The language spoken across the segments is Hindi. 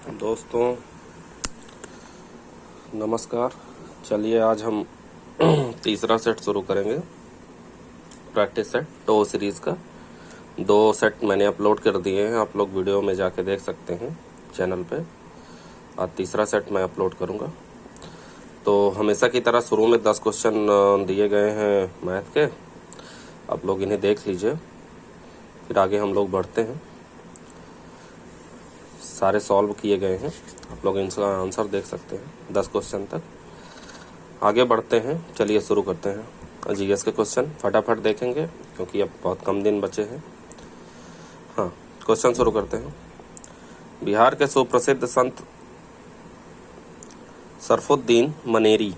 दोस्तों नमस्कार। चलिए आज हम तीसरा सेट शुरू करेंगे, प्रैक्टिस सेट टो सीरीज़ का। 2 सेट मैंने अपलोड कर दिए हैं, आप लोग वीडियो में जाके देख सकते हैं चैनल पे। आज तीसरा सेट मैं अपलोड करूंगा। तो हमेशा की तरह शुरू में 10 क्वेश्चन दिए गए हैं मैथ के, आप लोग इन्हें देख लीजिए, फिर आगे हम लोग बढ़ते हैं। सारे सॉल्व किए गए हैं, आप लोग इनका आंसर देख सकते हैं 10 क्वेश्चन तक। आगे बढ़ते हैं, चलिए शुरू करते हैं। जीएस के क्वेश्चन फटाफट देखेंगे क्योंकि अब बहुत कम दिन बचे हैं। हाँ, क्वेश्चन शुरू करते हैं। बिहार के सुप्रसिद्ध संत शरफुद्दीन मनेरी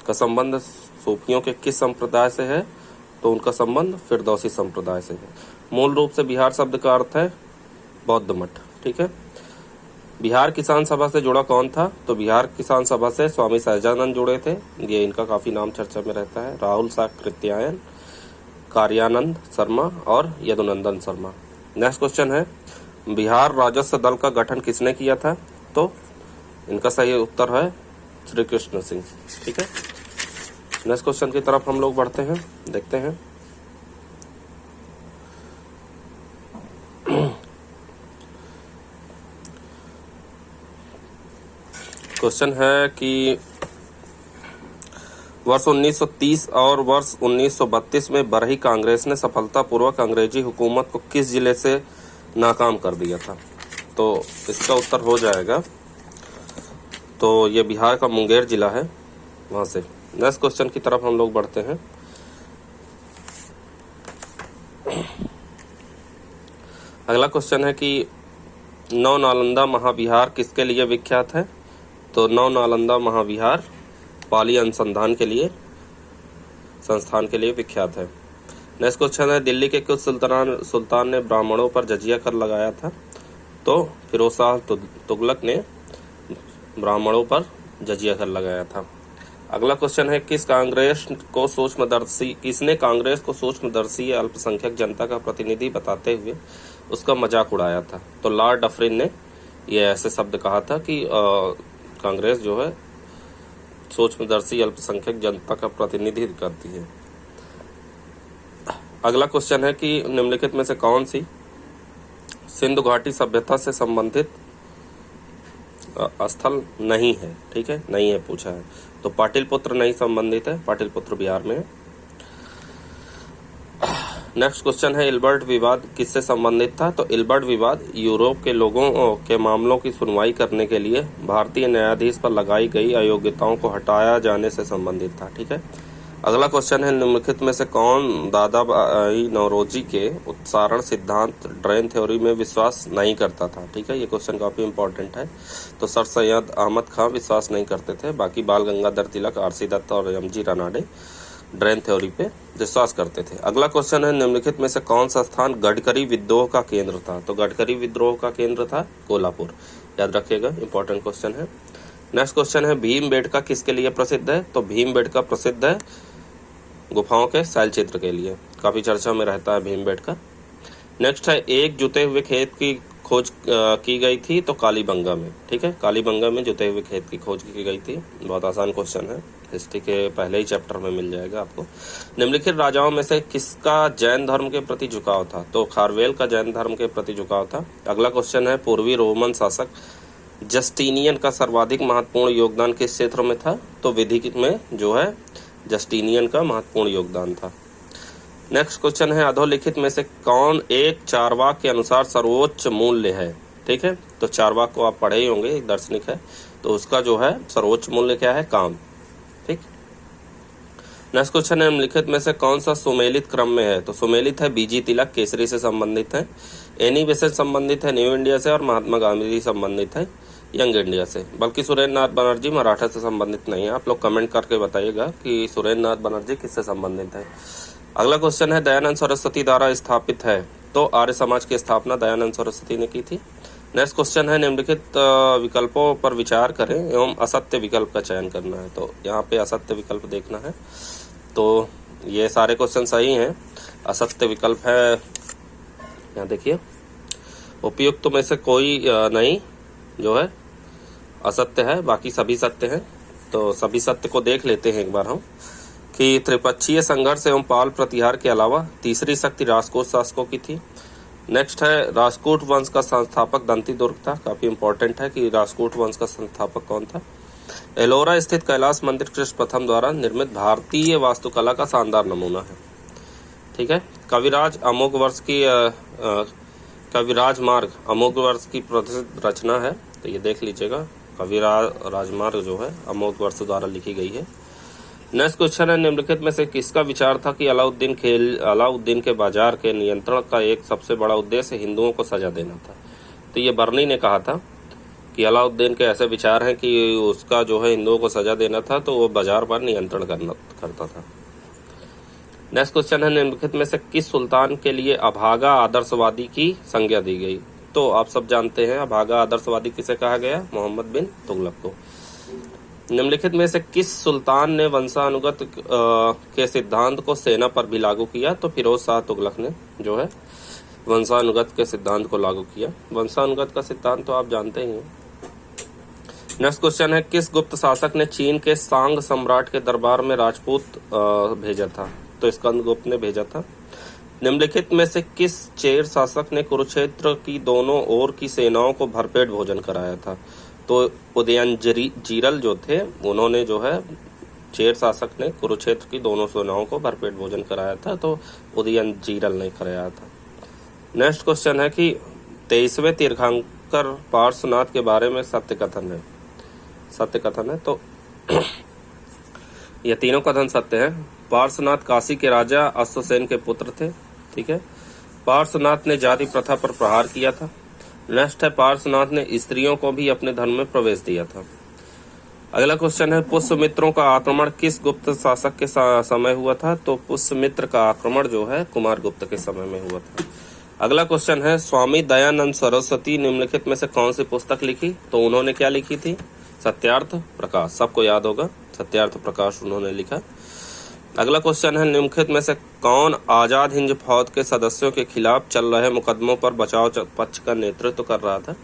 का संबंध सूफियों के किस संप्रदाय से है? तो उनका संबंध फिरदौसी संप्रदाय से है। मूल रूप से बिहार शब्द का अर्थ है बौद्ध मठ। ठीक है। बिहार किसान सभा से जुड़ा कौन था? तो बिहार किसान सभा से स्वामी सहजानंद जुड़े थे, ये इनका काफी नाम चर्चा में रहता है। राहुल साकृत्यायन, कार्यानंद शर्मा और यदुनंदन शर्मा। नेक्स्ट क्वेश्चन है, बिहार राजस्व दल का गठन किसने किया था? तो इनका सही उत्तर है श्री कृष्ण सिंह। ठीक है। नेक्स्ट क्वेश्चन की तरफ हम लोग बढ़ते हैं, देखते हैं। क्वेश्चन है कि वर्ष 1930 और वर्ष 1932 में बरही कांग्रेस ने सफलतापूर्वक अंग्रेजी हुकूमत को किस जिले से नाकाम कर दिया था? तो इसका उत्तर हो जाएगा, तो ये बिहार का मुंगेर जिला है, वहां से। नेक्स्ट क्वेश्चन की तरफ हम लोग बढ़ते हैं। अगला क्वेश्चन है कि नव नालंदा महाविहार किसके लिए विख्यात है? तो नव नालंदा महाविहार पाली अनुसंधान के लिए संस्थान के लिए विख्यात है। नेक्स्ट क्वेश्चन है, दिल्ली के कुछ सुल्तान ने ब्राह्मणों पर जजिया कर लगाया था? तो फिरोज शाह तुगलक ने ब्राह्मणों पर जजिया कर लगाया था। अगला क्वेश्चन है, किसने कांग्रेस को सूक्ष्मदर्शी अल्पसंख्यक जनता का प्रतिनिधि बताते हुए उसका मजाक उड़ाया था? तो लॉर्ड डफरिन ने ये ऐसे शब्द कहा था कि कांग्रेस जो है सूक्ष्मदर्शी अल्पसंख्यक जनता का प्रतिनिधित्व करती है। अगला क्वेश्चन है कि निम्नलिखित में से कौन सी सिंधु घाटी सभ्यता से संबंधित स्थल नहीं है? ठीक है, नहीं है पूछा है। तो पाटिलपुत्र नहीं संबंधित है, पाटिलपुत्र बिहार में है। नेक्स्ट क्वेश्चन है, इल्बर्ट विवाद किससे संबंधित था? तो इल्बर्ट विवाद यूरोप के लोगों के मामलों की सुनवाई करने के लिए भारतीय न्यायाधीश पर लगाई गई अयोग्यताओं को हटाया जाने से संबंधित था। ठीक है। अगला क्वेश्चन है, निम्नलिखित में से कौन दादाभाई नौरोजी के उत्सारण सिद्धांत ड्रेन थ्योरी में विश्वास नहीं करता था? ठीक है, ये क्वेश्चन काफी इंपॉर्टेंट है। तो सर सैयद अहमद खां विश्वास नहीं करते थे, बाकी बाल गंगाधर तिलक, आरसी दत्त और एमजी रानाडे ड्रेन थ्योरी पे विश्वास करते थे। अगला क्वेश्चन है, निम्नलिखित में से कौन सा स्थान गडकरी विद्रोह का केंद्र था? तो गडकरी विद्रोह का केंद्र था कोल्हापुर, याद रखिएगा, इंपॉर्टेंट क्वेश्चन है। नेक्स्ट क्वेश्चन है, भीमबेटका किसके लिए प्रसिद्ध है? तो भीमबेटका प्रसिद्ध है गुफाओं के शैल चित्र के लिए, काफी चर्चा में रहता है भीमबेटका। नेक्स्ट है, एक जुते हुए खेत की खोज की गई थी? तो कालीबंगा में। ठीक है, कालीबंगा में जुते हुए खेत की खोज की गई थी। बहुत आसान क्वेश्चन है, हिस्ट्री के पहले ही चैप्टर में मिल जाएगा आपको। निम्नलिखित राजाओं में से किसका जैन धर्म के प्रति झुकाव था? तो खारवेल का जैन धर्म के प्रति झुकाव था। अगला क्वेश्चन है, पूर्वी रोमन शासक जस्टिनियन का सर्वाधिक महत्वपूर्ण योगदान किस क्षेत्र में था? तो विधि में जो है जस्टिनियन का महत्वपूर्ण योगदान था। नेक्स्ट क्वेश्चन है, अधोलिखित में से कौन एक चारवाक के अनुसार सर्वोच्च मूल्य है? ठीक है, तो चारवाक को आप पढ़े ही होंगे, एक दार्शनिक है, तो उसका जो है सर्वोच्च मूल्य क्या है? काम। ठीक। नेक्स्ट क्वेश्चन है, निम्नलिखित में से कौन सा सुमेलित क्रम में है? तो सुमेलित है बीजी तिलक, केसरी से संबंधित है, एनी बेसेंट संबंधित है न्यू इंडिया से, और महात्मा गांधी संबंधित है यंग इंडिया से। बल्कि सुरेंद्र नाथ बनर्जी मराठा से संबंधित नहीं है। आप लोग कमेंट करके बताइएगा कि सुरेंद्र नाथ बनर्जी किससे संबंधित है। अगला क्वेश्चन है, दयानंद सरस्वती द्वारा स्थापित है? तो आर्य समाज की स्थापना दयानंद सरस्वती ने की थी। नेक्स्ट क्वेश्चन है, निम्नलिखित विकल्पों पर विचार करें एवं असत्य विकल्प का चयन करना है। तो यहाँ पे असत्य विकल्प देखना है। तो ये सारे क्वेश्चन सही हैं। असत्य विकल्प है, यहाँ देखिए, उपयुक्त में से कोई नहीं जो है असत्य है, बाकी सभी सत्य हैं। तो सभी सत्य को देख लेते हैं एक बार हम, कि त्रिपक्षीय संघर्ष एवं पाल प्रतिहार के अलावा तीसरी शक्ति राजकोट शासकों की थी। नेक्स्ट है राजकोट वंश का संस्थापक दंतीदुर्ग था। काफी इंपॉर्टेंट है कि राजकोट वंश का संस्थापक कौन था। एलोरा स्थित कैलाश मंदिर कृष्ण प्रथम द्वारा निर्मित भारतीय वास्तुकला का शानदार नमूना है। ठीक है। कविराज अमोघ वर्ष की कविराज मार्ग अमोघ वर्ष की प्रसिद्ध रचना है, तो ये देख लीजिएगा। कविराज राजमार्ग जो है अमोघ वर्ष द्वारा लिखी गई है। नेक्स्ट क्वेश्चन है, निम्नलिखित में से किसका विचार था कि अलाउद्दीन के बाजार के नियंत्रण का एक सबसे बड़ा उद्देश्य हिंदुओं को सजा देना था। तो ये बर्नी ने कहा था कि अलाउद्दीन के ऐसे विचार हैं कि उसका जो है हिंदुओं को सजा देना था, तो वो बाजार पर नियंत्रण करता था। नेक्स्ट क्वेश्चन है, निम्नलिखित में से किस सुल्तान के लिए अभागा आदर्शवादी की संज्ञा दी गई। तो आप सब जानते हैं अभागा आदर्शवादी किसे कहा गया, मोहम्मद बिन तुगलक को। निम्नलिखित में से किस सुल्तान ने वंशानुगत के सिद्धांत को सेना पर भी लागू किया। तो फिरोज शाह तुगलक ने जो है वंशानुगत के सिद्धांत को लागू किया। वंशानुगत का सिद्धांत तो आप जानते ही हैं। नेक्स्ट क्वेश्चन है, किस गुप्त शासक ने चीन के सांग सम्राट के दरबार में राजपूत भेजा था। तो स्कंदगुप्त ने भेजा था। निम्नलिखित में से किस चेर शासक ने कुरुक्षेत्र की दोनों ओर की सेनाओं को भरपेट भोजन कराया था। तो उदयनजीरल जो थे उन्होंने जो है चेर शासक ने कुरुक्षेत्र की दोनों सेनाओं को भरपेट भोजन कराया था, तो उदयनजीरल ने कराया था। नेक्स्ट क्वेश्चन है कि 23वें तीर्थंकर पार्श्वनाथ के बारे में सत्य कथन है। तो ये तीनों कथन सत्य है। पार्श्वनाथ काशी के राजा अश्वसेन के पुत्र थे। ठीक है। पार्श्वनाथ ने जाति प्रथा पर प्रहार किया था। नेक्स्ट है, पार्श्वनाथ ने स्त्रियों को भी अपने धर्म में प्रवेश दिया था। अगला क्वेश्चन है, पुष्यमित्रों का आक्रमण किस गुप्त शासक के समय हुआ था। तो पुष्यमित्र का आक्रमण जो है कुमार गुप्त के समय में हुआ था। अगला क्वेश्चन है, स्वामी दयानंद सरस्वती निम्नलिखित में से कौन सी पुस्तक लिखी। तो उन्होंने क्या लिखी थी, सत्यार्थ प्रकाश। सबको याद होगा, सत्यार्थ प्रकाश उन्होंने लिखा। अगला क्वेश्चन है, निम्नलिखित में से कौन आजाद हिंद फौज के सदस्यों के खिलाफ चल रहे मुकदमों पर बचाव पक्ष का नेतृत्व कर रहा था।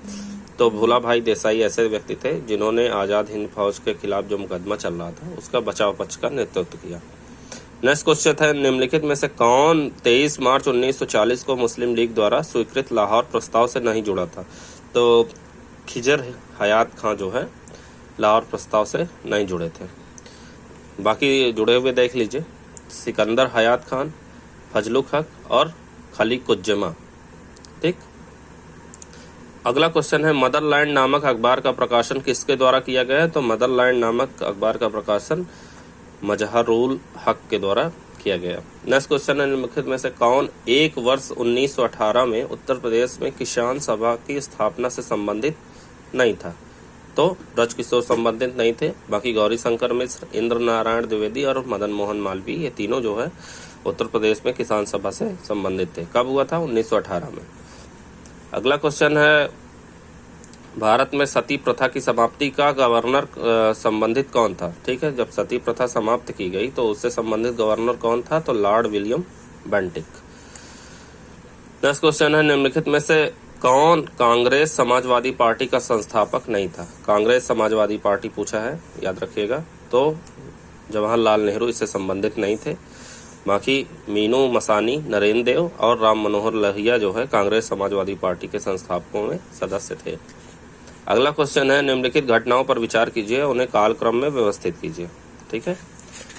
तो भोला भाई देसाई ऐसे व्यक्ति थे जिन्होंने आजाद हिंद फौज के खिलाफ जो मुकदमा चल रहा था उसका बचाव पक्ष का नेतृत्व किया। नेक्स्ट क्वेश्चन है, निम्नलिखित में से कौन 23 मार्च 1940 को मुस्लिम लीग द्वारा स्वीकृत लाहौर प्रस्ताव से नहीं जुड़ा था। तो खिजर हयात खां जो है लाहौर प्रस्ताव से नहीं जुड़े थे। बाकी जुड़े हुए देख लीजिए, सिकंदर हयात खान, फजलुक हक और खलीकुज्जमा। ठीक। अगला क्वेश्चन है, मदरलैंड नामक अखबार का प्रकाशन किसके द्वारा किया गया है। तो मदरलैंड नामक अखबार का प्रकाशन मजहरुल हक के द्वारा किया गया। नेक्स्ट क्वेश्चन है, निम्नलिखित में से कौन एक वर्ष 1918 में उत्तर प्रदेश में किसान सभा की स्थापना से संबंधित नहीं था। तो ब्रजकिशोर संबंधित नहीं थे। बाकी गौरी शंकर मिश्र, इंद्र नारायण द्विवेदी और मदन मोहन मालवीय, ये तीनों जो है उत्तर प्रदेश में किसान सभा से संबंधित थे। कब हुआ था, 1918 में। अगला क्वेश्चन है, भारत में सती प्रथा की समाप्ति का गवर्नर संबंधित कौन था। ठीक है। जब सती प्रथा समाप्त की गई तो उससे संबंधित गवर्नर कौन था। तो Lord William Bentinck. Next question है, निम्नलिखित में से कौन कांग्रेस समाजवादी पार्टी का संस्थापक नहीं था। कांग्रेस समाजवादी पार्टी पूछा है, याद रखिएगा। तो जवाहरलाल नेहरू इससे संबंधित नहीं थे। बाकी मीनू मसानी, नरेंद्र देव और राम मनोहर लोहिया जो है कांग्रेस समाजवादी पार्टी के संस्थापकों में सदस्य थे। अगला क्वेश्चन है, निम्नलिखित घटनाओं पर विचार कीजिए, उन्हें कालक्रम में व्यवस्थित कीजिए। ठीक है।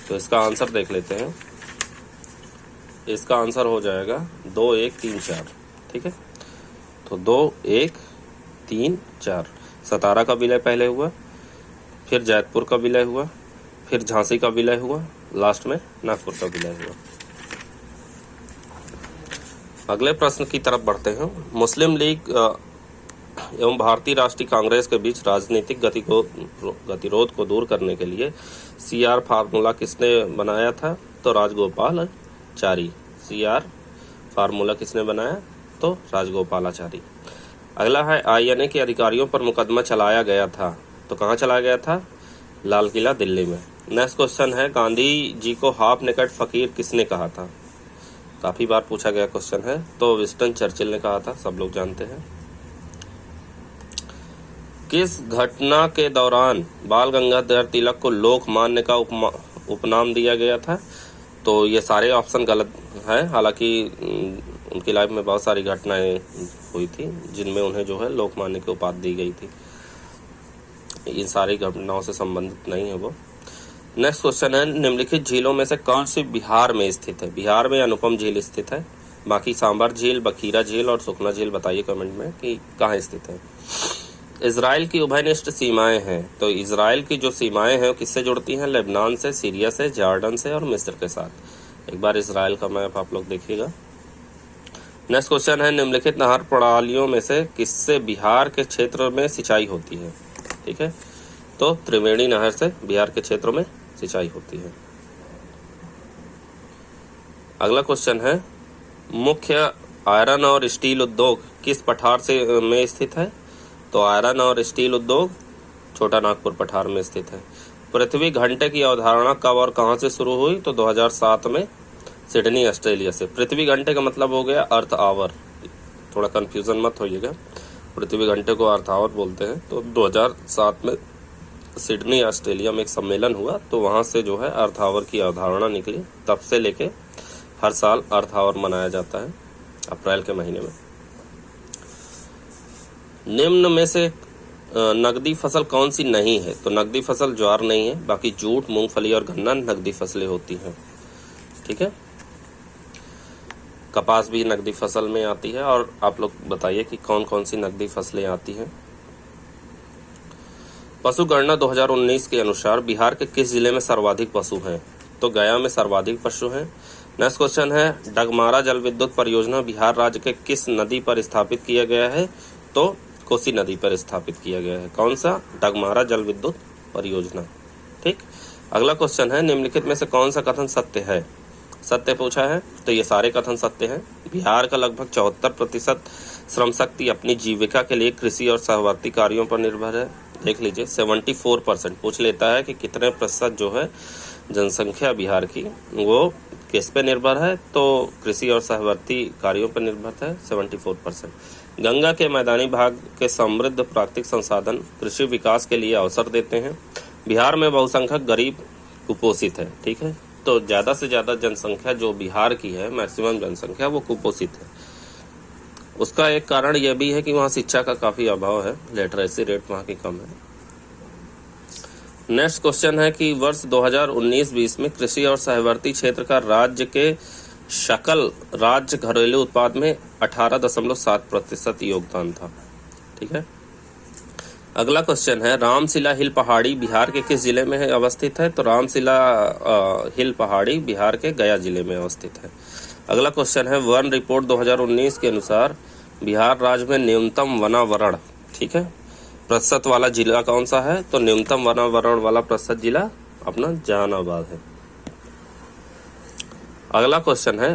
तो इसका आंसर देख लेते हैं। इसका आंसर हो जाएगा 2, 1, 3, 4। ठीक है। तो 2, 1, 3, 4। सतारा का विलय पहले हुआ, फिर जैतपुर का विलय हुआ, फिर झांसी का विलय हुआ, लास्ट में नागपुर का विलय हुआ। अगले प्रश्न की तरफ बढ़ते हैं। मुस्लिम लीग एवं भारतीय राष्ट्रीय कांग्रेस के बीच राजनीतिक गतिरोध को दूर करने के लिए CR फार्मूला किसने बनाया था। तो राजगोपालाचारी। CR फार्मूला किसने बनाया। तो राजगोपालाचारी। अगला है, INA के अधिकारियों पर मुकदमा चलाया गया था। तो कहाँ चलाया गया था, लाल किला दिल्ली में। नेक्स्ट क्वेश्चन है, गांधी जी को हाफ नेकेड फकीर किसने कहा था। काफी बार पूछा गया क्वेश्चन है। तो विंस्टन चर्चिल ने कहा था, सब लोग जानते हैं। किस घटना के दौरान बाल गंगाधर तिलक को लोकमान्य का उपनाम दिया गया था? तो ये सारे ऑप्शन गलत है। हालांकि उनकी लाइफ में बहुत सारी घटनाएं हुई थी जिनमें उन्हें जो है लोकमान्य की उपाधि दी गई थी। इन सारी घटनाओं से संबंधित नहीं है वो। नेक्स्ट क्वेश्चन है, निम्नलिखित झीलों में से कौन सी बिहार में स्थित है? बिहार में अनुपम झील स्थित है। बाकी सांबर झील, बखीरा झील और सुखना झील बताइए कमेंट में कि कहाँ स्थित है। इजराइल की उभयनिष्ठ सीमाएं हैं, तो इजराइल की जो सीमाएं हैं वो किससे जुड़ती हैं? लेबनान से, सीरिया से, जॉर्डन से और मिस्र के साथ। एक बार इजराइल का मैप आप लोग देखिएगा। नेक्स्ट क्वेश्चन है, निम्नलिखित नहर प्रणालियों में से किससे बिहार के क्षेत्र में सिंचाई होती है? ठीक है, तो त्रिवेणी नहर से बिहार के क्षेत्रों में सिंचाई होती है। अगला क्वेश्चन है, मुख्य आयरन और स्टील उद्योग किस पठार से में स्थित है? तो आयरन और स्टील उद्योग छोटा नागपुर पठार में स्थित है। पृथ्वी घंटे की अवधारणा कब और कहां से शुरू हुई? तो 2007 में सिडनी ऑस्ट्रेलिया से। पृथ्वी घंटे का मतलब हो गया अर्थ आवर, थोड़ा कंफ्यूजन मत होइएगा। पृथ्वी घंटे को अर्थ आवर बोलते हैं। तो 2007 में सिडनी ऑस्ट्रेलिया में एक सम्मेलन हुआ, तो वहां से जो है अर्थ आवर की अवधारणा निकली। तब से लेके हर साल अर्थ आवर मनाया जाता है अप्रैल के महीने में। निम्न में से नकदी फसल कौन सी नहीं है? तो नकदी फसल ज्वार नहीं है। बाकी जूट, मूंगफली और गन्ना नकदी फसलें होती हैं। ठीक है, कपास भी नकदी फसल में आती है। और आप लोग बताइए कि कौन कौन सी नकदी फसलें आती हैं। पशु गणना 2019 के अनुसार बिहार के किस जिले में सर्वाधिक पशु हैं? तो गया में सर्वाधिक पशु हैं। नेक्स्ट क्वेश्चन है, डगमारा जल विद्युत परियोजना बिहार राज्य के किस नदी पर स्थापित किया गया है? तो कोसी नदी पर स्थापित किया गया है। कौन सा? डगमारा जल विद्युत परियोजना। ठीक, अगला क्वेश्चन है, निम्नलिखित में से कौन सा कथन सत्य है? सत्य पूछा है, तो ये सारे कथन सत्य हैं। बिहार का लगभग 74% श्रम शक्ति अपनी जीविका के लिए कृषि और सहवर्ती कार्यों पर निर्भर है। देख लीजिए, 74% पूछ लेता है कि कितने प्रतिशत जो है जनसंख्या बिहार की वो किस पे निर्भर है? तो कृषि और सहवर्ती कार्यों पर निर्भर है, 74%। गंगा के मैदानी भाग के समृद्ध प्राकृतिक संसाधन कृषि विकास के लिए अवसर देते हैं। बिहार में बहुसंख्यक गरीब कुपोषित है। ठीक है, तो ज़्यादा से ज़्यादा जनसंख्या जो बिहार की है, मैक्सिमम जनसंख्या, वो कुपोषित है। उसका एक कारण यह भी है कि वहाँ शिक्षा का काफ़ी अभाव है, लिटरेसी रेट वहाँ की कम है। नेक्स्ट क्वेश्चन है कि वर्ष 2019-20 में कृषि और सहवर्ती क्षेत्र का राज्य के सकल राज्य घरेलू उत्पाद में 18.7% योगदान था। ठीक है, अगला क्वेश्चन है, रामशिला हिल पहाड़ी बिहार के किस जिले में अवस्थित है? तो रामशिला हिल पहाड़ी बिहार के गया जिले में अवस्थित है। अगला क्वेश्चन है, वन रिपोर्ट 2019 के अनुसार बिहार राज्य में न्यूनतम वनावरण, ठीक है, प्रतिशत वाला जिला कौन सा है? तो न्यूनतम वनावरण वाला प्रतिशत जिला अपना जहानाबाद है। अगला क्वेश्चन है,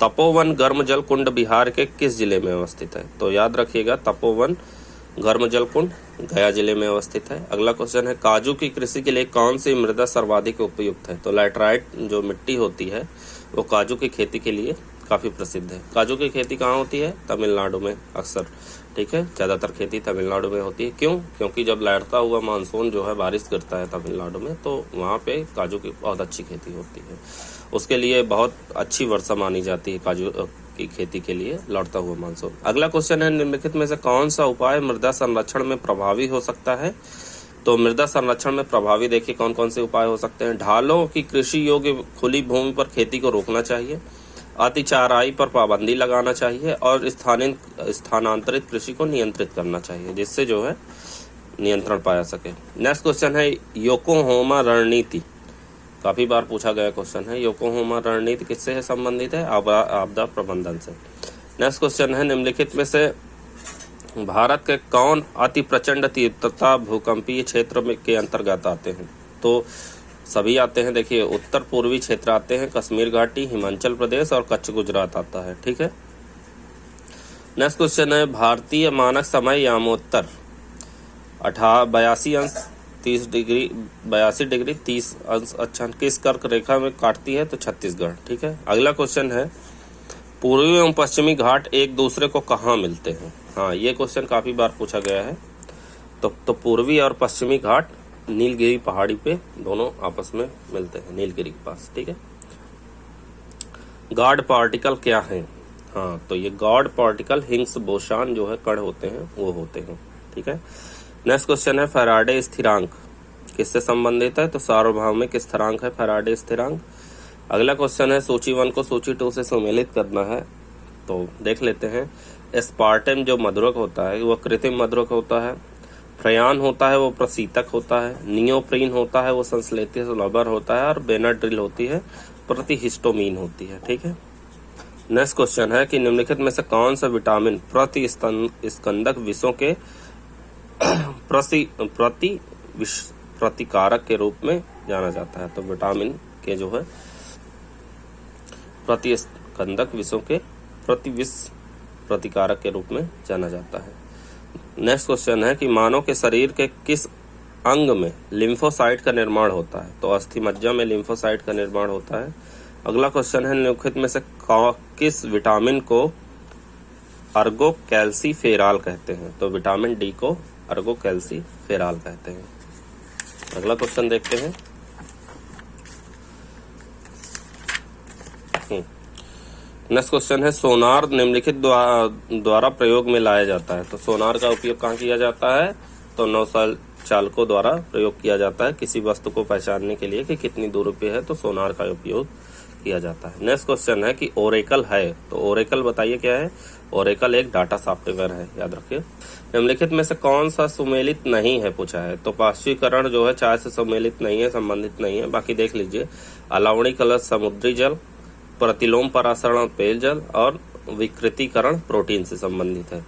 तपोवन गर्म जल कुंड बिहार के किस जिले में अवस्थित है? तो याद रखिएगा, तपोवन गर्म जल कुंड गया जिले में अवस्थित है। अगला क्वेश्चन है, काजू की कृषि के लिए कौन सी मृदा सर्वाधिक उपयुक्त है? तो लैटराइट जो मिट्टी होती है वो काजू की खेती के लिए काफ़ी प्रसिद्ध है। काजू की खेती कहाँ होती है? तमिलनाडु में अक्सर। ठीक है, ज़्यादातर खेती तमिलनाडु में होती है। क्यों? क्योंकि जब लहरता हुआ मानसून जो है बारिश करता है तमिलनाडु में, तो वहाँ पे काजू की बहुत अच्छी खेती होती है। उसके लिए बहुत अच्छी वर्षा मानी जाती है काजू की खेती के लिए, लौटता हुआ मानसून। अगला क्वेश्चन है, निम्नलिखित में से कौन सा उपाय मृदा संरक्षण में प्रभावी हो सकता है? तो मृदा संरक्षण में प्रभावी देखिए कौन कौन से उपाय हो सकते हैं। ढालों की कृषि योग्य खुली भूमि पर खेती को रोकना चाहिए, अतिचाराई पर पाबंदी लगाना चाहिए और स्थानांतरित कृषि को नियंत्रित करना चाहिए, जिससे जो है नियंत्रण पाया सके। नेक्स्ट क्वेश्चन है, योकोहामा रणनीति काफी बार पूछा गया क्वेश्चन है। योकोहामा रणनीति किससे है संबंधित है? आपदा प्रबंधन से। नेक्स्ट क्वेश्चन है, निम्नलिखित में से भारत के कौन अति प्रचंड तीव्रता भूकंपीय क्षेत्र में के अंतर्गत आते हैं? तो सभी आते हैं। देखिए, उत्तर पूर्वी क्षेत्र आते हैं, कश्मीर घाटी, हिमाचल प्रदेश और कच्छ गुजरात आता है। ठीक है, नेक्स्ट क्वेश्चन है, भारतीय मानक समय यामोत्तर 82 डिग्री 30 अंश किस कर्क रेखा में काटती है? तो छत्तीसगढ़। ठीक है, अगला क्वेश्चन है, पूर्वी एवं पश्चिमी घाट एक दूसरे को कहाँ मिलते हैं? हाँ, ये क्वेश्चन काफी बार पूछा गया है। तो पूर्वी और पश्चिमी घाट नीलगिरी पहाड़ी पे दोनों आपस में मिलते हैं, नीलगिरी के पास। ठीक है। गॉड पार्टिकल क्या है? हाँ, तो ये गॉड पार्टिकल हिग्स बोसान जो है कण होते हैं वो होते हैं। ठीक है। नेक्स्ट क्वेश्चन है फैराडे स्थिरांक किससे संबंधित है? तो सार्वभौमिक स्थिरांक है फैराडे स्थिरांक। अगला क्वेश्चन है सूची 1 को सूची 2 से सम्मिलित करना है, तो देख लेते हैं। एस्पार्टम जो मधुरक होता है वो कृत्रिम मधुरक होता है, फ्रेयान होता है वो प्रशीतक होता है, नियोप्रीन होता है वो संश्लेषित रबर होता है, और बेनाड्रिल होती है प्रतिहिस्टोमीन होती है। ठीक है। नेक्स्ट क्वेश्चन है कि निम्नलिखित में से कौन सा विटामिन प्रतिस्कंदक विषों के प्रतिकारक के रूप में जाना जाता है? तो विटामिन के जो है प्रतिस्कंदक विषों के प्रतिविष प्रतिकारक के रूप में जाना जाता है। नेक्स्ट क्वेश्चन है कि मानव के शरीर के किस अंग में लिम्फोसाइट का निर्माण होता है? तो अस्थि मज्जा में लिम्फोसाइट का निर्माण होता है। अगला क्वेश्चन है निम्नलिखित में से किस विटामिन को अर्गो कैल्सीफेराल कहते हैं? तो विटामिन डी को अर्गो कैल्सीफेराल कहते हैं। अगला क्वेश्चन देखते हैं। नेक्स्ट क्वेश्चन है सोनार निम्नलिखित द्वारा प्रयोग में लाया जाता है। तो सोनार का उपयोग कहाँ किया जाता है? तो नौसेना चालकों द्वारा प्रयोग किया जाता है किसी वस्तु को पहचानने के लिए कि कितनी दूरी पे है, तो सोनार का उपयोग किया जाता है। नेक्स्ट क्वेश्चन है कि ओरेकल है, तो ओरेकल बताइए क्या है? ओरेकल एक डाटा सॉफ्टवेयर है, याद रखिए। निम्नलिखित में से कौन सा सुमेलित नहीं है पूछा है? तो पाश्चीकरण जो है चाय से सुमेलित नहीं है, संबंधित नहीं है। बाकी देख लीजिए, अलावणी कलश समुद्री जल, प्रतिलोम परासरण पेयजल, और विकृतीकरण प्रोटीन से संबंधित है।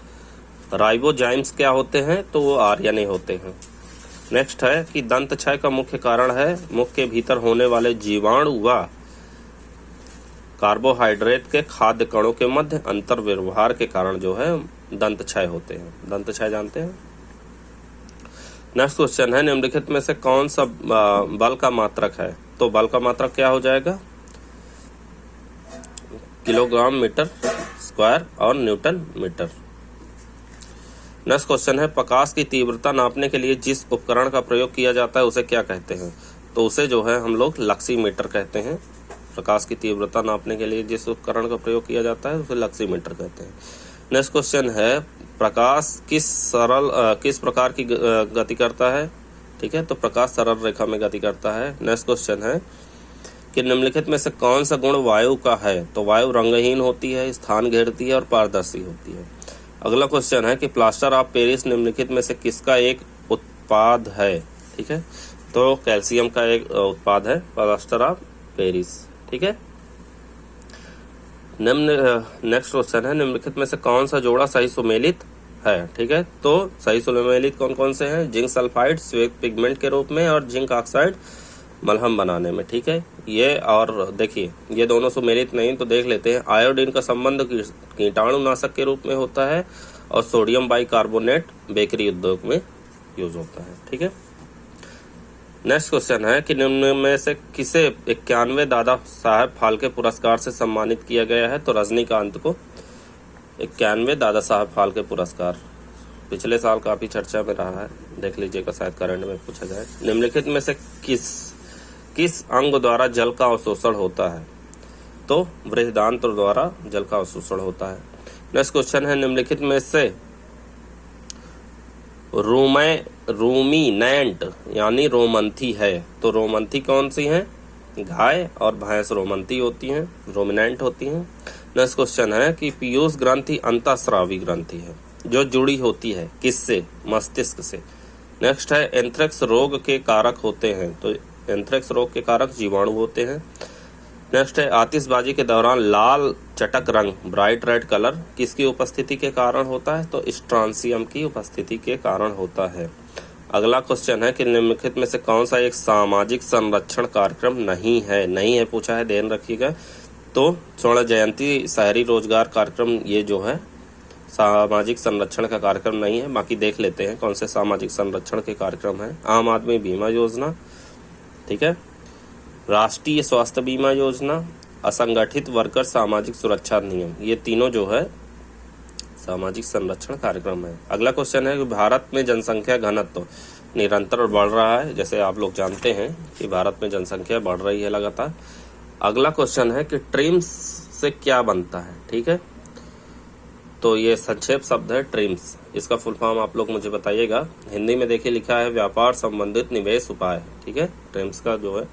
राइबोजाइम्स क्या होते हैं? तो वो आरएनए होते हैं। नेक्स्ट है कि दंत क्षय का मुख्य कारण है मुख के भीतर होने वाले जीवाणु व कार्बोहाइड्रेट के खाद्य कणों के मध्य अंतर व्यवहार के कारण जो है दंत क्षय होते हैं। दंत क्षय जानते हैं। नेक्स्ट क्वेश्चन है निम्नलिखित में से कौन सा बल का मात्रक है? तो बल का मात्रक क्या हो जाएगा? किलोग्राम मीटर स्क्वायर और न्यूटन मीटर। नेक्स्ट क्वेश्चन है प्रकाश की तीव्रता नापने के लिए जिस उपकरण का प्रयोग किया जाता है उसे क्या कहते हैं? तो उसे जो है हम लोग लक्सीमीटर कहते हैं। प्रकाश की तीव्रता नापने के लिए जिस उपकरण का प्रयोग किया जाता है उसे लक्सीमीटर कहते हैं। नेक्स्ट क्वेश्चन है प्रकाश किस प्रकार की गति करता है? ठीक है, तो प्रकाश सरल रेखा में गति करता है। नेक्स्ट क्वेश्चन है कि निम्नलिखित में से कौन सा गुण वायु का है? तो वायु रंगहीन होती है, स्थान घेरती है और पारदर्शी होती है। अगला क्वेश्चन है कि प्लास्टर ऑफ पेरिस निम्नलिखित में से किसका एक उत्पाद है? ठीक है, तो कैल्शियम का एक उत्पाद है प्लास्टर ऑफ पेरिस। ठीक है। नेक्स्ट क्वेश्चन है निम्नलिखित में से कौन सा जोड़ा सही सुमेलित है? ठीक है, तो सही सुमेलित कौन कौन से हैं? जिंक सल्फाइड श्वेत पिगमेंट के रूप में और जिंक ऑक्साइड मलहम बनाने में। ठीक है, ये और देखिए ये दोनों सुमेलित नहीं, तो देख लेते हैं। आयोडीन का संबंध कीटाणुनाशक के रूप में होता है और सोडियम बाइकार्बोनेट बेकरी उद्योग में यूज होता है। ठीक है। नेक्स्ट क्वेश्चन है कि निम्न में से किसे 91वें दादा साहब फाल्के पुरस्कार से सम्मानित किया गया है? तो रजनीकांत को 91वें दादा साहब फाल्के पुरस्कार पिछले साल काफी चर्चा में रहा है, देख लीजिएगा, शायद करंट में पूछा जाए। निम्नलिखित में से किस अंग द्वारा जल का अवशोषण होता है? तो बृहदांत्र द्वारा जल का अवशोषण होता है। नेक्स्ट क्वेश्चन है निम्नलिखित में से रूमिनेंट यानी रोमंथी है? तो रोमंथी कौन सी है? गाय और भैंस रोमंथी होती हैं, रोमिनेंट होती हैं। नेक्स्ट क्वेश्चन है कि पीयूष ग्रंथि अंतःस्रावी ग्रंथि है जो जुड़ी होती है किससे? मस्तिष्क से। नेक्स्ट है एंथ्रेक्स रोग के कारक होते हैं? तो एंथ्रेक्स रोग के कारक जीवाणु होते हैं। नेक्स्ट है आतिशबाजी के दौरान लाल चटक रंग ब्राइट रेड कलर किसकी उपस्थिति के कारण होता है? तो स्ट्रांसियम की उपस्थिति के कारण होता है। अगला क्वेश्चन है कि निम्नलिखित में से कौन सा एक सामाजिक संरक्षण कार्यक्रम नहीं है पूछा है, ध्यान रखिएगा। तो स्वर्ण जयंती शहरी रोजगार कार्यक्रम ये जो है सामाजिक संरक्षण का कार्यक्रम नहीं है। बाकी देख लेते हैं कौन से सामाजिक संरक्षण के कार्यक्रम है। आम आदमी बीमा योजना, ठीक है, राष्ट्रीय स्वास्थ्य बीमा योजना, असंगठित वर्कर सामाजिक सुरक्षा नियम, ये तीनों जो है सामाजिक संरक्षण कार्यक्रम है। अगला क्वेश्चन है कि भारत में जनसंख्या घनत्व निरंतर बढ़ रहा है। जैसे आप लोग जानते हैं कि भारत में जनसंख्या बढ़ रही है लगातार। अगला क्वेश्चन है कि ट्रिम्स से क्या बनता है। ठीक है, तो ये संक्षेप शब्द है ट्रिम्स, इसका फुल फॉर्म आप लोग मुझे बताइएगा। हिंदी में देखिए लिखा है व्यापार संबंधित निवेश उपाय। ठीक है, ट्रिम्स का जो है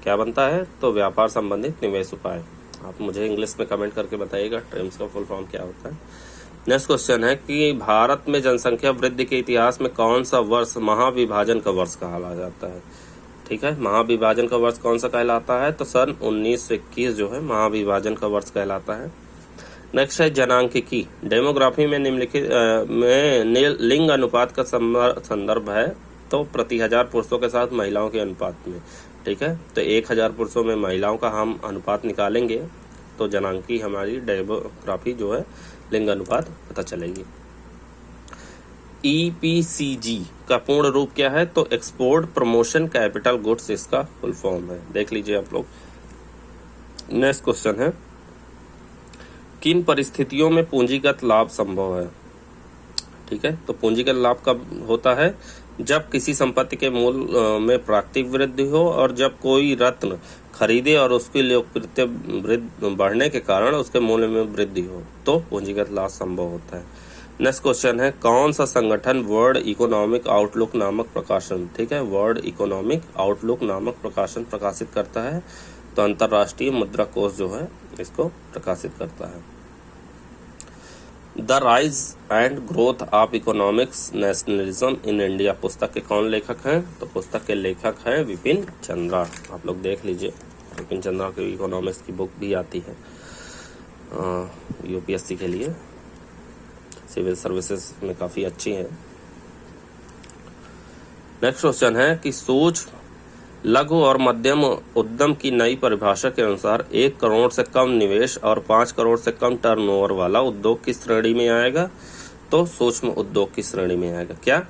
क्या बनता है, तो व्यापार संबंधित निवेश उपाय। आप मुझे इंग्लिश में कमेंट करके बताइएगा ट्रिम्स का फुल फॉर्म क्या होता है। नेक्स्ट क्वेश्चन है कि भारत में जनसंख्या वृद्धि के इतिहास में कौन सा वर्ष महाविभाजन का वर्ष कहा जाता है। ठीक है, महाविभाजन का वर्ष कौन सा कहलाता है, तो सन 1921 जो है महाविभाजन का वर्ष कहलाता है। नेक्स्ट है जनांकिकी। डेमोग्राफी में निम्नलिखित में लिंग अनुपात का संदर्भ है, तो प्रति 1000 पुरुषों के साथ महिलाओं के अनुपात में। ठीक है, तो 1000 पुरुषों में महिलाओं का हम अनुपात निकालेंगे तो जनांकी हमारी डेमोग्राफी जो है लिंग अनुपात पता चलेगी। EPCG का पूर्ण रूप क्या है, तो एक्सपोर्ट प्रमोशन कैपिटल गुड्स इसका फुल फॉर्म है, देख लीजिए आप लोग। नेक्स्ट क्वेश्चन है किन परिस्थितियों में पूंजीगत लाभ संभव है। ठीक है, तो पूंजीगत लाभ कब होता है, जब किसी संपत्ति के मूल्य में प्राकृतिक वृद्धि हो और जब कोई रत्न खरीदे और उसकी लोकप्रियता बढ़ने के कारण उसके मूल्य में वृद्धि हो, तो पूंजीगत लाभ संभव होता है। नेक्स्ट क्वेश्चन है कौन सा संगठन वर्ल्ड इकोनॉमिक आउटलुक नामक प्रकाशन, ठीक है, वर्ल्ड इकोनॉमिक आउटलुक नामक प्रकाशन प्रकाशित करता है, तो अंतर्राष्ट्रीय मुद्रा कोष जो है इसको प्रकाशित करता है। The rise and growth of economics nationalism in India पुस्तक के कौन लेखक हैं, तो पुस्तक के लेखक हैं विपिन चंद्रा। आप लोग देख लीजिए, विपिन चंद्रा की इकोनॉमिक्स की बुक भी आती है UPSC के लिए, सिविल सर्विसेज में काफ़ी अच्छी है। नेक्स्ट क्वेश्चन है कि सूक्ष्म लघु और मध्यम उद्यम की नई परिभाषा के अनुसार 1 करोड़ से कम निवेश और 5 करोड़ से कम टर्नओवर वाला उद्योग किस श्रेणी में आएगा, तो सूक्ष्म उद्योग की श्रेणी में आएगा। क्या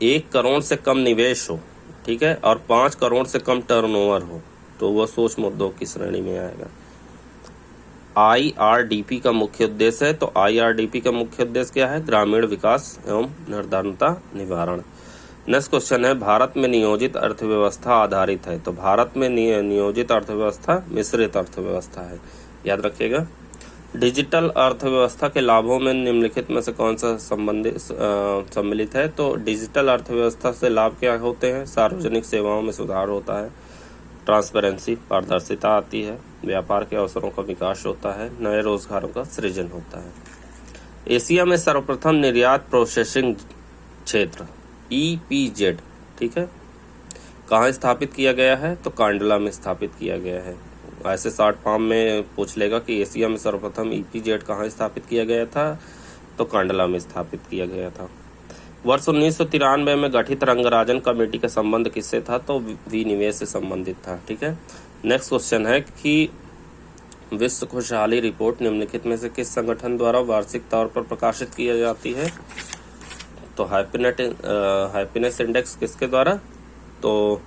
1 करोड़ से कम निवेश हो, ठीक है, और 5 करोड़ से कम टर्नओवर हो, तो वह सूक्ष्म उद्योग की श्रेणी में आएगा। IRDP का मुख्य उद्देश्य है, तो IRDP का मुख्य उद्देश्य क्या है, ग्रामीण विकास एवं निर्धनता निवारण। नेक्स्ट क्वेश्चन है भारत में नियोजित अर्थव्यवस्था आधारित है, तो भारत में नियोजित अर्थव्यवस्था मिश्रित अर्थव्यवस्था है, याद रखिएगा। डिजिटल अर्थव्यवस्था के लाभों में निम्नलिखित में से कौन सा सम्मिलित है, तो डिजिटल अर्थव्यवस्था से लाभ क्या होते हैं, सार्वजनिक सेवाओं में सुधार होता है, ट्रांसपेरेंसी पारदर्शिता आती है, व्यापार के अवसरों का विकास होता है, नए रोजगारों का सृजन होता है। एशिया में सर्वप्रथम निर्यात प्रोसेसिंग क्षेत्र EPZ, ठीक है, कहाँ स्थापित किया गया है, तो कांडला में स्थापित किया गया है। ऐसे शॉर्ट फॉर्म में पूछ लेगा कि एशिया में सर्वप्रथम EPZ कहाँ स्थापित किया गया था, तो कांडला में स्थापित किया गया था। वर्ष 1993 में गठित रंगराजन कमेटी का संबंध किससे था, तो विनिवेश से संबंधित था। ठीक है, नेक्स्ट क्वेश्चन है कि विश्व खुशहाली रिपोर्ट निम्नलिखित में से किस संगठन द्वारा वार्षिक तौर पर प्रकाशित की जाती है, तो हैप्पीनेस इंडेक्स किसके द्वारा, तो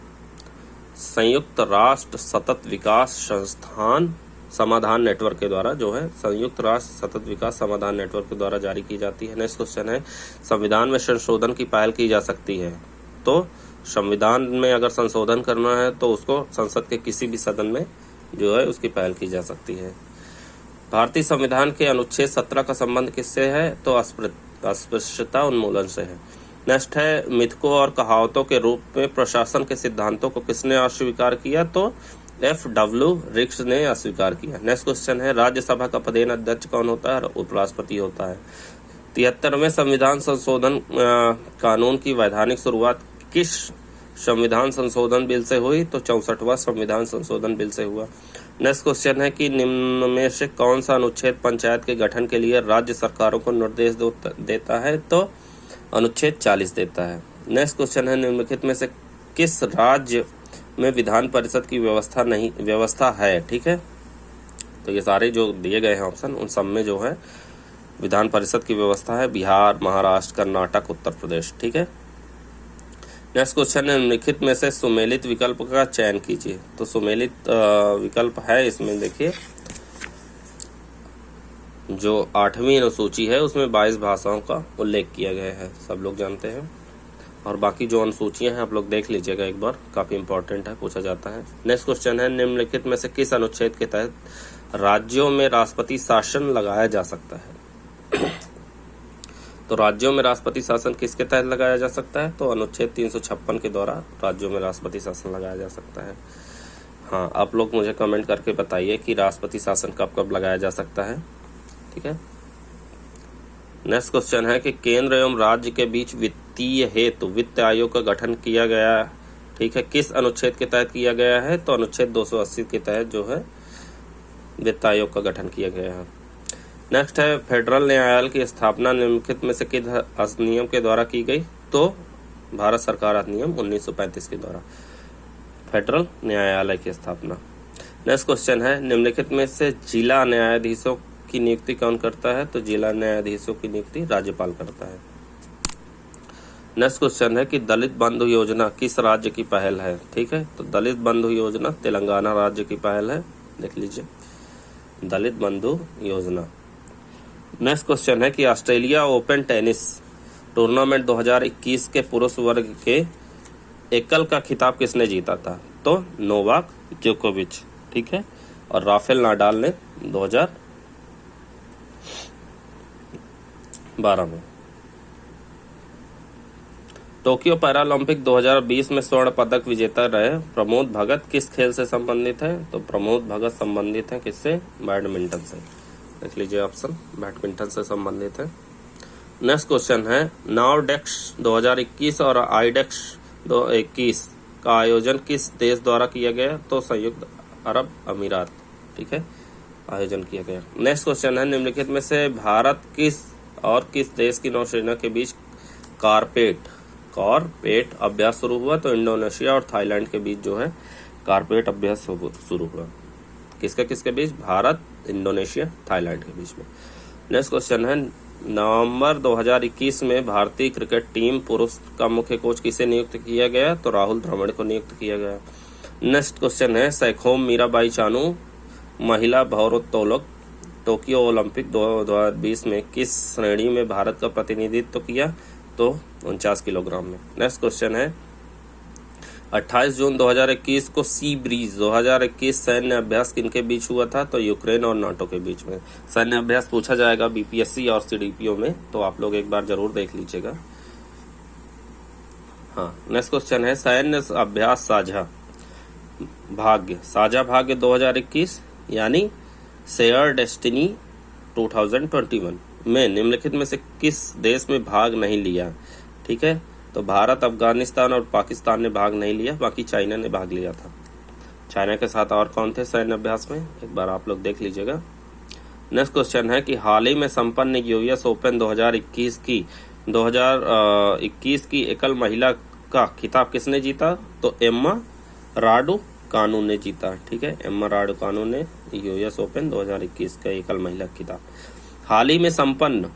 संयुक्त राष्ट्र सतत विकास संस्थान समाधान नेटवर्क के द्वारा जो है संयुक्त राष्ट्र सतत विकास समाधान नेटवर्क के द्वारा जारी की जाती है। नेक्स्ट क्वेश्चन है संविधान में संशोधन की पहल की जा सकती है, तो संविधान में अगर संशोधन करना है तो उसको संसद के किसी भी सदन में जो है उसकी पहल की जा सकती है। भारतीय संविधान के अनुच्छेद 17 का संबंध किससे है, तो अस्पृश्यता उन्मूलन से है। नेक्स्ट है मिथकों और कहावतों के रूप में प्रशासन के सिद्धांतों को किसने अस्वीकार किया, तो FW रिक्स ने अस्वीकार किया। नेक्स्ट क्वेश्चन है राज्यसभा का प्रधान अध्यक्ष कौन होता है, उपराष्ट्रपति होता है। 73वें संविधान संशोधन कानून की वैधानिक शुरुआत किस संविधान संशोधन बिल से हुई, तो 64वां संविधान संशोधन बिल से हुआ। नेक्स्ट क्वेश्चन है कि निम्न में से कौन सा अनुच्छेद पंचायत के गठन के लिए राज्य सरकारों को निर्देश देता है, तो अनुच्छेद 40 देता है। नेक्स्ट क्वेश्चन है निम्नलिखित में से किस राज्य में विधान परिषद की व्यवस्था है, ठीक है, तो ये सारे जो दिए गए हैं ऑप्शन उन सब में जो है विधान परिषद की व्यवस्था है बिहार, महाराष्ट्र, कर्नाटक, उत्तर प्रदेश। ठीक है, नेक्स्ट क्वेश्चन है निम्नलिखित में से सुमेलित विकल्प का चयन कीजिए, तो सुमेलित विकल्प है इसमें देखिए जो 8वीं अनुसूची है उसमें 22 भाषाओं का उल्लेख किया गया है, सब लोग जानते हैं। और बाकी जो अनुसूचियां हैं आप लोग देख लीजिएगा एक बार, काफ़ी इंपॉर्टेंट है, पूछा जाता है। नेक्स्ट क्वेश्चन है, निम्नलिखित में से किस अनुच्छेद के तहत राज्यों में राष्ट्रपति शासन लगाया जा सकता है? तो राज्यों में राष्ट्रपति शासन किसके तहत लगाया जा सकता है? तो अनुच्छेद 356 के द्वारा राज्यों में राष्ट्रपति शासन लगाया जा सकता है। हाँ, आप लोग मुझे कमेंट करके बताइए कि राष्ट्रपति शासन कब कब लगाया जा सकता है। ठीक है। नेक्स्ट क्वेश्चन है कि केंद्र एवं राज्य के बीच वित्तीय हेतु वित्त आयोग का गठन किया गया, ठीक है, किस अनुच्छेद के तहत किया गया है? तो अनुच्छेद 280 के तहत जो है वित्त आयोग का गठन किया गया है। नेक्स्ट है, फेडरल न्यायालय की स्थापना निम्नलिखित में से किस अधिनियम के द्वारा की गई? तो भारत सरकार अधिनियम 1935 के द्वारा फेडरल न्यायालय की स्थापना। नेक्स्ट क्वेश्चन है, निम्नलिखित में से जिला न्यायाधीशों की नियुक्ति कौन करता है? तो जिला न्यायाधीशों की नियुक्ति राज्यपाल करता है। नेक्स्ट क्वेश्चन है कि दलित बंधु योजना किस राज्य की पहल है? ठीक है, तो दलित बंधु योजना तेलंगाना राज्य की पहल है, देख लीजिए, दलित बंधु योजना। नेक्स्ट क्वेश्चन है कि ऑस्ट्रेलिया ओपन टेनिस टूर्नामेंट 2021 के पुरुष वर्ग के एकल का खिताब किसने जीता था? तो नोवाक जोकोविच, ठीक है, और राफेल नाडाल ने 2012 में। टोक्यो पैरालंपिक 2020 में स्वर्ण पदक विजेता रहे प्रमोद भगत किस खेल से संबंधित है? तो प्रमोद भगत संबंधित है किससे? बैडमिंटन से, देख लीजिए ऑप्शन, बैडमिंटन से संबंधित है। नेक्स्ट क्वेश्चन है, नावडेक्स 2021 और आईडेक्स 2021 का आयोजन किस देश द्वारा किया गया? तो संयुक्त अरब अमीरात, ठीक है, आयोजन किया गया। नेक्स्ट क्वेश्चन है, निम्नलिखित में से भारत किस देश की नौसेना के बीच कारपेट अभ्यास शुरू हुआ? तो इंडोनेशिया और थाईलैंड के बीच जो है कारपेट अभ्यास शुरू हुआ। किसके बीच? भारत, इंडोनेशिया, थाईलैंड के बीच में। नेक्स्ट क्वेश्चन है, नवंबर 2021 में भारतीय क्रिकेट टीम पुरुष का मुख्य कोच किसे नियुक्त किया गया? तो राहुल द्रविड़ को नियुक्त किया गया। नेक्स्ट क्वेश्चन है, सैखोम मीराबाई चानू महिला भारोत्तोलक टोक्यो ओलंपिक 2020 में किस श्रेणी में भारत का प्रतिनिधित्व किया? तो 49 किलोग्राम में। नेक्स्ट क्वेश्चन है, 28 जून 2021 को सी ब्रीज 2021 सैन्य अभ्यास किनके बीच हुआ था? तो यूक्रेन और नाटो के बीच में सैन्य अभ्यास पूछा जाएगा बीपीएससी और सीडीपीओ में, तो आप लोग एक बार जरूर देख लीजिएगा। हाँ, नेक्स्ट क्वेश्चन है, सैन्य अभ्यास साझा भाग्य 2021 यानी शेयर डेस्टिनी 2021 में निम्नलिखित में से किस देश में भाग नहीं लिया? ठीक है, तो भारत, अफगानिस्तान और पाकिस्तान ने भाग नहीं लिया, बाकी चाइना ने भाग लिया था। चाइना के साथ और कौन थे सैन्य अभ्यास में? एक बार आप लोग देख लीजिएगा। नेक्स्ट क्वेश्चन है कि हाल ही में संपन्न यूएस ओपन 2021 की एकल महिला का खिताब किसने जीता? तो एम्मा राडुकानु ने जीता, ठीक है, एम्मा राडुकानु ने यूएस ओपन 2021 का एकल महिला खिताब। हाल ही में संपन्न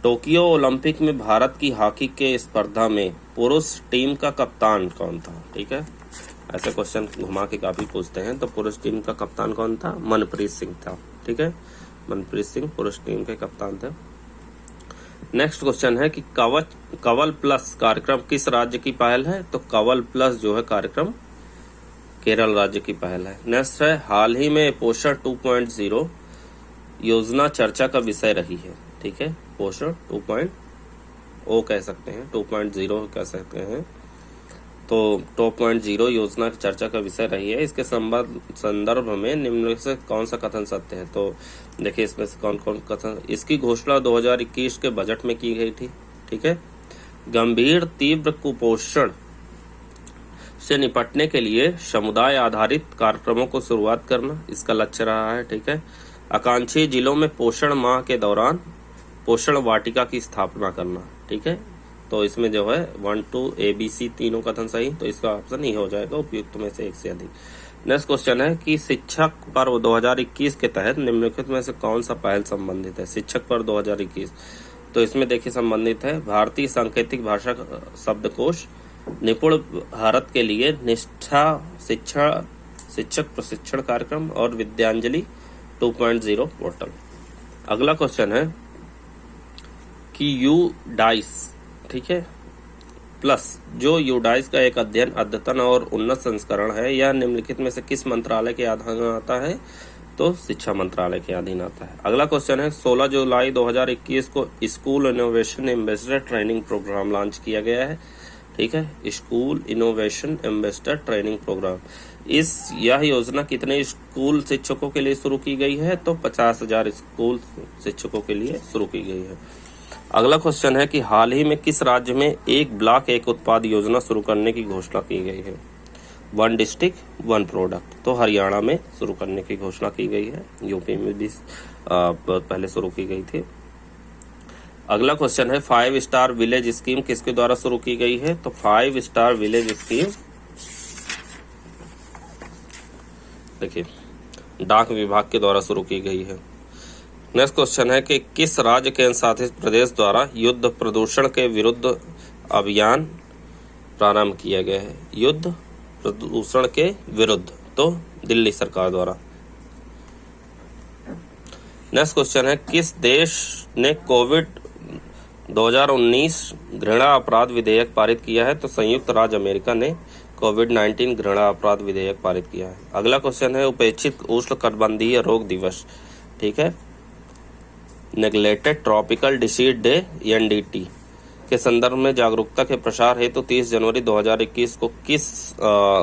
टोक्यो ओलंपिक में भारत की हॉकी के स्पर्धा में पुरुष टीम का कप्तान कौन था? ठीक है, ऐसे क्वेश्चन घुमा के काफी पूछते हैं। तो पुरुष टीम का कप्तान कौन था? मनप्रीत सिंह था, ठीक है, मनप्रीत सिंह पुरुष टीम के कप्तान थे। नेक्स्ट क्वेश्चन है कि कवल प्लस कार्यक्रम किस राज्य की पहल है? तो कवल प्लस जो है कार्यक्रम केरल राज्य की पहल है। नेक्स्ट है, हाल ही में पोषण 2.0 योजना चर्चा का विषय रही है, ठीक है, पोषण 2.0 कह सकते हैं, 2.0 कह सकते हैं। तो 2.0 योजना की चर्चा का विषय रही है। इसके संदर्भ में निम्न से कौन सा कथन सत्य है? तो देखिए इसमें से कौन कौन कथन, इसकी घोषणा 2021 के बजट में की गई थी, ठीक है। गंभीर तीव्र कुपोषण से निपटने के लिए समुदाय आधारित कार्यक्रमों को शुरुआत करना इसका लक्ष्य रहा है, ठीक है। आकांक्षी जिलों में पोषण माह के दौरान पोषण वाटिका की स्थापना करना, ठीक है। तो इसमें जो है 1 2 ABC तीनों कथन सही, तो इसका ऑप्शन नहीं हो जाएगा उपयुक्त में से एक से अधिक। नेक्स्ट क्वेश्चन है कि शिक्षक पर्व 2021 के तहत निम्नलिखित में से कौन सा पहल संबंधित है? शिक्षक पर्व 2021, तो इसमें देखिए संबंधित है भारतीय सांकेतिक भाषा शब्दकोश, निपुण भारत के लिए निष्ठा शिक्षक प्रशिक्षण कार्यक्रम और विद्यांजलि 2.0 पोर्टल। अगला क्वेश्चन है कि यूडाइस, ठीक है, प्लस जो यूडाइस का एक अध्ययन अद्यतन और उन्नत संस्करण है, यह निम्नलिखित में से किस मंत्रालय के अधीन आता है? तो शिक्षा मंत्रालय के अधीन आता है। अगला क्वेश्चन है 16 जुलाई 2021 को school innovation ambassador training programme launch किया गया है, ठीक है, school innovation ambassador training programme. यह योजना कितने स्कूल शिक्षकों के लिए शुरू की गई है? तो 50,000 स्कूल शिक्षकों के लिए शुरू की गई है। अगला क्वेश्चन है कि हाल ही में किस राज्य में एक ब्लॉक एक उत्पाद योजना शुरू करने की घोषणा की गई है? वन डिस्ट्रिक्ट वन प्रोडक्ट, तो हरियाणा में शुरू करने की घोषणा की गई है। यूपी में भी पहले शुरू की गई थी। अगला क्वेश्चन है 5 स्टार विलेज स्कीम किसके द्वारा शुरू की गई है? तो 5 स्टार विलेज स्कीम देखिए डाक विभाग के द्वारा शुरू की गई है। नेक्स्ट क्वेश्चन है कि किस राज्य केंद्र शासित प्रदेश द्वारा युद्ध प्रदूषण के विरुद्ध अभियान प्रारंभ किया गया है? युद्ध प्रदूषण के विरुद्ध, तो दिल्ली सरकार द्वारा। नेक्स्ट क्वेश्चन है किस देश ने कोविड 2019 घृणा अपराध विधेयक पारित किया है? तो संयुक्त राज्य अमेरिका ने कोविड-19 घृणा अपराध विधेयक पारित किया है। अगला क्वेश्चन है उपेक्षित उष्णकटिबंधीय रोग दिवस, ठीक है, neglected tropical disease day NDT के संदर्भ में जागरूकता के प्रसार हेतु 30 जनवरी 2021 को किस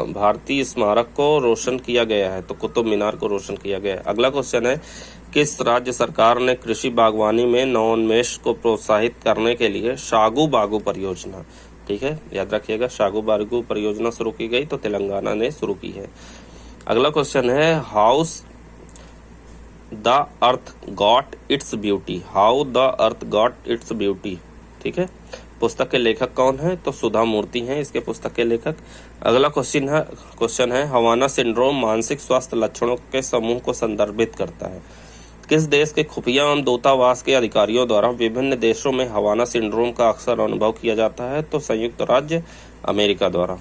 भारतीय स्मारक को रोशन किया गया है? तो कुतुब मीनार को रोशन किया गया है। अगला क्वेश्चन है किस राज्य सरकार ने कृषि बागवानी में नवोन्मेष को प्रोत्साहित करने के लिए शागू बागू परियोजना, ठीक है, याद रखिएगा, शागू बागू परियोजना शुरू की गई, तो तेलंगाना ने शुरू की है। अगला क्वेश्चन है house the earth got its beauty, how the earth got its beauty, ठीक है, पुस्तक के लेखक कौन है? तो सुधा मूर्ति हैं इसके पुस्तक के लेखक। अगला क्वेश्चन है हवाना सिंड्रोम मानसिक स्वास्थ्य लक्षणों के समूह को संदर्भित करता है। किस देश के खुफिया एवं दूतावास के अधिकारियों द्वारा विभिन्न देशों में हवाना सिंड्रोम का अक्सर अनुभव किया जाता है? तो संयुक्त राज्य अमेरिका द्वारा।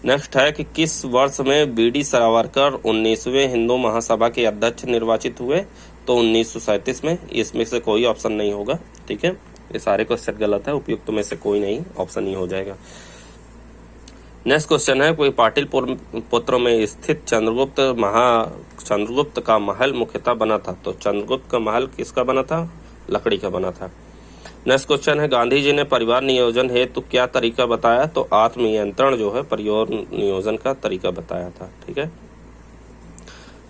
नेक्स्ट है कि किस वर्ष में BD सावरकर 19वें हिंदू महासभा के अध्यक्ष निर्वाचित हुए? तो 1937 में। इसमें से कोई ऑप्शन नहीं होगा, ठीक है, ये सारे क्वेश्चन गलत है, उपयुक्त में से कोई नहीं, ऑप्शन ही हो जाएगा। नेक्स्ट क्वेश्चन है कोई पाटिल पुत्र में स्थित चंद्रगुप्त का महल मुख्यतः बना था? तो चंद्रगुप्त का महल किसका बना था? लकड़ी का बना था। नेक्स्ट क्वेश्चन है गांधी जी ने परिवार नियोजन हेतु क्या तरीका बताया? तो आत्मनियंत्रण जो है परिवार नियोजन का तरीका बताया था, ठीक है।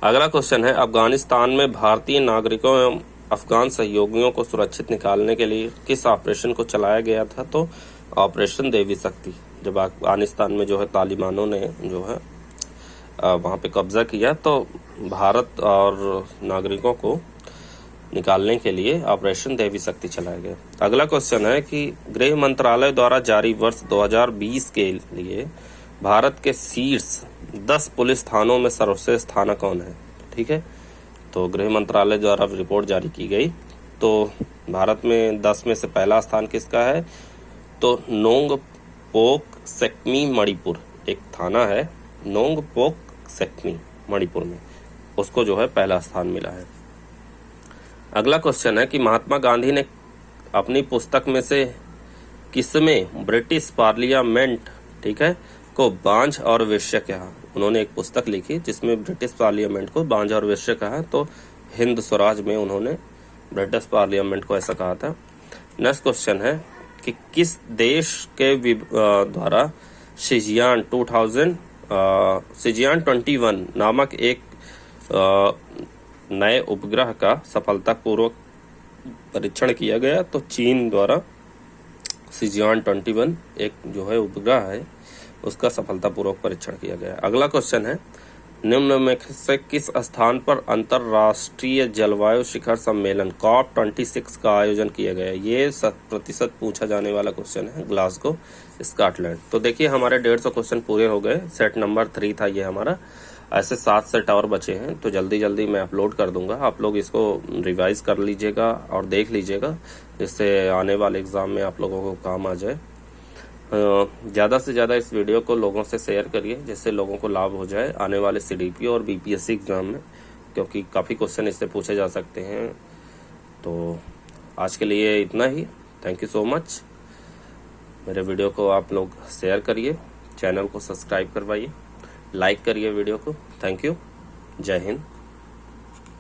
अगला क्वेश्चन है अफगानिस्तान में भारतीय नागरिकों एवं अफगान सहयोगियों को सुरक्षित निकालने के लिए किस ऑपरेशन को चलाया गया था? तो ऑपरेशन देवी शक्ति। जब अफगानिस्तान में जो है तालिबानों ने जो है वहाँ पे कब्जा किया, तो भारत और नागरिकों को निकालने के लिए ऑपरेशन देवी शक्ति चलाया गया। अगला क्वेश्चन है कि गृह मंत्रालय द्वारा जारी वर्ष 2020 के लिए भारत के शीर्ष 10 पुलिस थानों में सर्वश्रेष्ठ थाना कौन है? ठीक है, तो गृह मंत्रालय द्वारा रिपोर्ट जारी की गई, तो भारत में 10 में से पहला स्थान किसका है? तो नोंगपोक सेक्मी मणिपुर एक थाना है, नोंगपोक सेक्मी मणिपुर में, उसको जो है पहला स्थान मिला है। अगला क्वेश्चन है कि महात्मा गांधी ने अपनी पुस्तक में से किसमें ब्रिटिश पार्लियामेंट, ठीक है, को बांझ और वेश्या कहा? उन्होंने एक पुस्तक लिखी जिसमें ब्रिटिश पार्लियामेंट को बांझ और वेश्या कहा, तो हिंद स्वराज में उन्होंने ब्रिटिश पार्लियामेंट को ऐसा कहा था। नेक्स्ट क्वेश्चन है कि किस देश के द्वारा सिजियान 21 नामक एक नए उपग्रह का सफलतापूर्वक परीक्षण किया गया? तो चीन द्वारा सिजियान 21 एक जो है उपग्रह है उसका सफलतापूर्वक परीक्षण किया गया। अगला क्वेश्चन है निम्न में से किस स्थान पर अंतरराष्ट्रीय जलवायु शिखर सम्मेलन COP26 का आयोजन किया गया? ये 100% पूछा जाने वाला क्वेश्चन है, ग्लासगो स्कॉटलैंड। तो देखिए हमारे 150 क्वेश्चन पूरे हो गए, सेट नंबर 3 था ये हमारा, ऐसे 7 सेट और बचे हैं, तो जल्दी जल्दी मैं अपलोड कर दूंगा, आप लोग इसको रिवाइज कर लीजिएगा और देख लीजिएगा, जिससे आने वाले एग्जाम में आप लोगों को काम आ जाए। ज़्यादा से ज़्यादा इस वीडियो को लोगों से शेयर करिए जिससे लोगों को लाभ हो जाए आने वाले CDP और BPSC एग्जाम में, क्योंकि काफ़ी क्वेश्चन इससे पूछे जा सकते हैं। तो आज के लिए इतना ही। Thank you so much. मेरे वीडियो को आप लोग शेयर करिए, चैनल को सब्सक्राइब करवाइए, लाइक करिए वीडियो को। Thank you. जय हिंद।